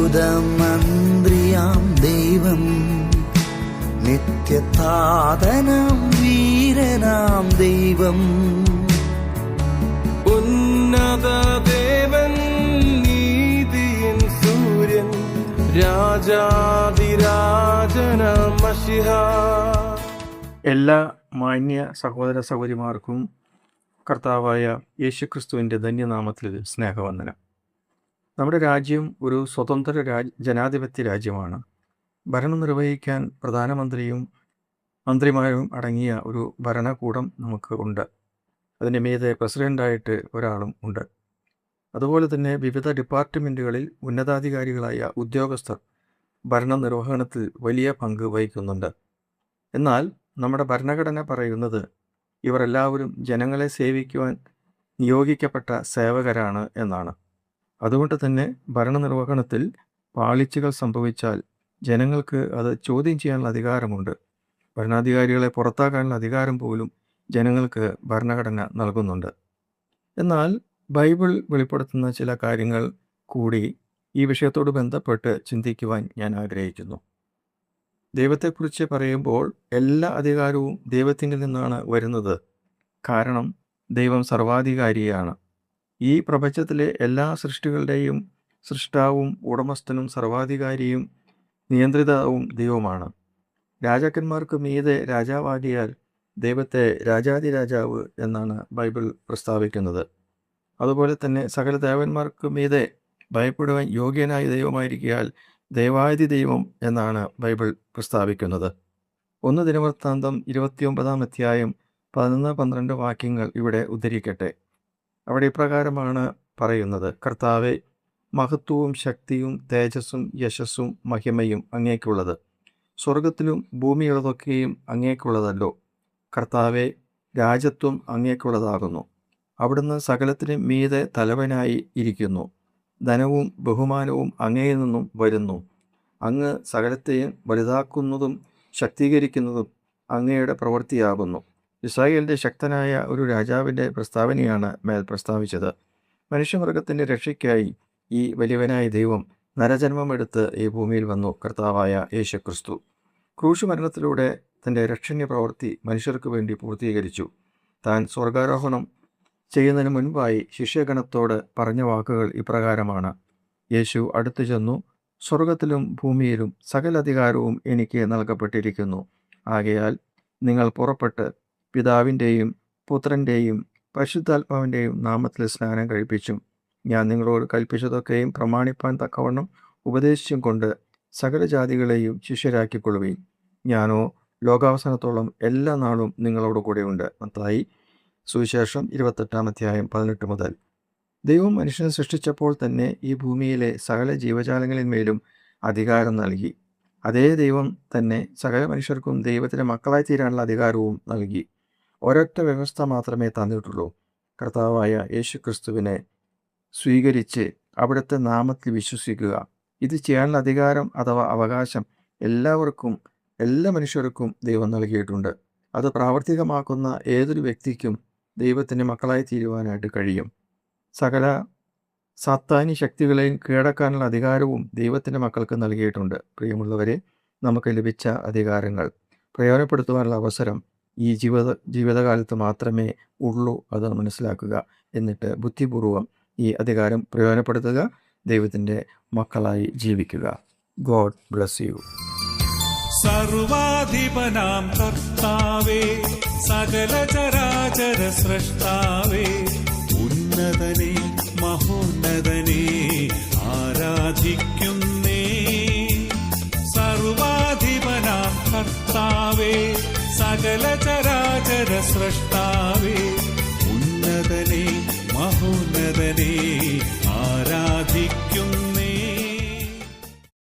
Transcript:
അത്ഭുതമന്ത്രിയാം ദൈവം, നിത്യതാതനാം വീരനാം ദൈവം, ഉന്നത ദേവൻ നീതിയിൻ സൂര്യൻ, രാജാതിരാജനാം മശിഹാ. എല്ലാ മാന്യ സഹോദര സഹോദരിമാർക്കും കർത്താവായ യേശുക്രിസ്തുവിൻ്റെ ധന്യനാമത്തിൽ സ്നേഹവന്ദനം. നമ്മുടെ രാജ്യം ഒരു സ്വതന്ത്ര ജനാധിപത്യ രാജ്യമാണ്. ഭരണം നിർവഹിക്കാൻ പ്രധാനമന്ത്രിയും മന്ത്രിമാരും അടങ്ങിയ ഒരു ഭരണകൂടം നമുക്ക് ഉണ്ട്. അതിന് മീതെ പ്രസിഡൻ്റായിട്ട് ഒരാളും ഉണ്ട്. അതുപോലെ തന്നെ വിവിധ ഡിപ്പാർട്ട്മെൻറ്റുകളിൽ ഉന്നതാധികാരികളായ ഉദ്യോഗസ്ഥർ ഭരണ നിർവഹണത്തിൽ വലിയ പങ്ക് വഹിക്കുന്നുണ്ട്. എന്നാൽ നമ്മുടെ ഭരണഘടന പറയുന്നത് ഇവർ എല്ലാവരും ജനങ്ങളെ സേവിക്കുവാൻ നിയോഗിക്കപ്പെട്ട സേവകരാണ് എന്നാണ്. അതുകൊണ്ട് തന്നെ ഭരണനിർവഹണത്തിൽ പാളിച്ചകൾ സംഭവിച്ചാൽ ജനങ്ങൾക്ക് അത് ചോദ്യം ചെയ്യാനുള്ള അധികാരമുണ്ട്. ഭരണാധികാരികളെ പുറത്താക്കാനുള്ള അധികാരം പോലും ജനങ്ങൾക്ക് ഭരണഘടന നൽകുന്നുണ്ട്. എന്നാൽ ബൈബിൾ വെളിപ്പെടുത്തുന്ന ചില കാര്യങ്ങൾ കൂടി ഈ വിഷയത്തോട് ബന്ധപ്പെട്ട് ചിന്തിക്കുവാൻ ഞാൻ ആഗ്രഹിക്കുന്നു. ദൈവത്തെക്കുറിച്ച് പറയുമ്പോൾ എല്ലാ അധികാരവും ദൈവത്തിങ്കിൽ നിന്നാണ് വരുന്നത്. കാരണം ദൈവം സർവാധികാരിയാണ്. ഈ പ്രപഞ്ചത്തിലെ എല്ലാ സൃഷ്ടികളുടെയും സൃഷ്ടാവും ഉടമസ്ഥനും സർവാധികാരിയും നിയന്ത്രിതാവും ദൈവമാണ്. രാജാക്കന്മാർക്ക് മീതെ രാജാവാകിയാൽ ദൈവത്തെ രാജാതിരാജാവ് എന്നാണ് ബൈബിൾ പ്രസ്താവിക്കുന്നത്. അതുപോലെ തന്നെ സകല ദേവന്മാർക്ക് മീതെ ഭയപ്പെടുവാൻ യോഗ്യനായ ദൈവമായിരിക്കാൽ ദൈവാദി ദൈവം എന്നാണ് ബൈബിൾ പ്രസ്താവിക്കുന്നത്. 1 ദിനവൃത്താന്തം 29 അധ്യായം 11-12 വാക്യങ്ങൾ ഇവിടെ ഉദ്ധരിക്കട്ടെ. അവിടെ ഇപ്രകാരമാണ് പറയുന്നത്: കർത്താവെ, മഹത്വവും ശക്തിയും തേജസ്സും യശസ്സും മഹിമയും അങ്ങേക്കുള്ളത്. സ്വർഗത്തിലും ഭൂമിയുള്ളതൊക്കെയും അങ്ങേക്കുള്ളതല്ലോ. കർത്താവെ, രാജത്വം അങ്ങേക്കുള്ളതാകുന്നു. അവിടുന്ന് സകലത്തിനും മീതെ തലവനായി ഇരിക്കുന്നു. ധനവും ബഹുമാനവും അങ്ങയിൽ നിന്നും വരുന്നു. അങ്ങ് സകലത്തെയും വലുതാക്കുന്നതും ശക്തീകരിക്കുന്നതും അങ്ങയുടെ പ്രവൃത്തിയാകുന്നു. ഇസ്രായേലിൻ്റെ ശക്തനായ ഒരു രാജാവിൻ്റെ പ്രസ്താവനയാണ് മേൽ പ്രസ്താവിച്ചത്. മനുഷ്യമൃഗത്തിൻ്റെ രക്ഷയ്ക്കായി ഈ വലിയവനായ ദൈവം നരജന്മമെടുത്ത് ഈ ഭൂമിയിൽ വന്നു. കർത്താവായ യേശുക്രിസ്തു ക്രൂശ് മരണത്തിലൂടെ തൻ്റെ രക്ഷണീയ പ്രവൃത്തി മനുഷ്യർക്ക് വേണ്ടി പൂർത്തീകരിച്ചു. താൻ സ്വർഗാരോഹണം ചെയ്യുന്നതിന് മുൻപായി ശിഷ്യഗണത്തോട് പറഞ്ഞ വാക്കുകൾ ഇപ്രകാരമാണ്: യേശു അടുത്തു ചെന്നു, സ്വർഗത്തിലും ഭൂമിയിലും സകല അധികാരവും എനിക്ക് നൽകപ്പെട്ടിരിക്കുന്നു. ആകയാൽ നിങ്ങൾ പുറപ്പെട്ട് പിതാവിൻ്റെയും പുത്രൻ്റെയും പരിശുദ്ധാത്മാവിൻ്റെയും നാമത്തിൽ സ്നാനം കഴിപ്പിച്ചും ഞാൻ നിങ്ങളോട് കൽപ്പിച്ചതൊക്കെയും പ്രമാണിപ്പാൻ തക്കവണ്ണം ഉപദേശിച്ചും കൊണ്ട് സകല ജാതികളെയും ശിഷ്യരാക്കിക്കൊള്ളുവീൻ. ഞാനോ ലോകാവസാനത്തോളം എല്ലാ നാളും നിങ്ങളോട് കൂടെയുണ്ട്. മത്തായി സുവിശേഷം 28 അധ്യായം 18 മുതൽ. ദൈവം മനുഷ്യനെ സൃഷ്ടിച്ചപ്പോൾ തന്നെ ഈ ഭൂമിയിലെ സകല ജീവജാലങ്ങളിന്മേലും അധികാരം നൽകി. അതേ ദൈവം തന്നെ സകല മനുഷ്യർക്കും ദൈവത്തിൻ്റെ മക്കളായി തീരാനുള്ള അധികാരവും നൽകി. ഒരൊറ്റ വ്യവസ്ഥ മാത്രമേ തന്നിട്ടുള്ളൂ: കർത്താവായ യേശുക്രിസ്തുവിനെ സ്വീകരിച്ച് അവിടുത്തെ നാമത്തിൽ വിശ്വസിക്കുക. ഇത് ചെയ്യാനുള്ള അധികാരം അഥവാ അവകാശം എല്ലാവർക്കും, എല്ലാ മനുഷ്യർക്കും ദൈവം നൽകിയിട്ടുണ്ട്. അത് പ്രാവർത്തികമാക്കുന്ന ഏതൊരു വ്യക്തിക്കും ദൈവത്തിൻ്റെ മക്കളായി തീരുവാനായിട്ട് കഴിയും. സകല സാത്താന്യ ശക്തികളെയും കീഴടക്കാനുള്ള അധികാരവും ദൈവത്തിൻ്റെ മക്കൾക്ക് നൽകിയിട്ടുണ്ട്. പ്രിയമുള്ളവരെ, നമുക്ക് ലഭിച്ച അധികാരങ്ങൾ പ്രയോജനപ്പെടുത്തുവാനുള്ള അവസരം ഈ ജീവിതകാലത്ത് മാത്രമേ ഉള്ളൂ. അത് മനസ്സിലാക്കുക. എന്നിട്ട് ബുദ്ധിപൂർവം ഈ അധികാരം പ്രയോജനപ്പെടുത്തുക. ദൈവത്തിൻ്റെ മക്കളായി ജീവിക്കുക. God bless you. സർവാധിപനാം കർത്താവേ, സകല ചരാചര സൃഷ്ടാവേ, ഉന്നതനേ മഹോന്നതനേ, ആരാധിക്കുന്നേ. സർവാധിപനാം കർത്താവേ, സകല ചരാചര സൃഷ്ടാവേ, ഉന്നതനേ മഹോന്നതനേ, ആരാധിക്കുന്നേ.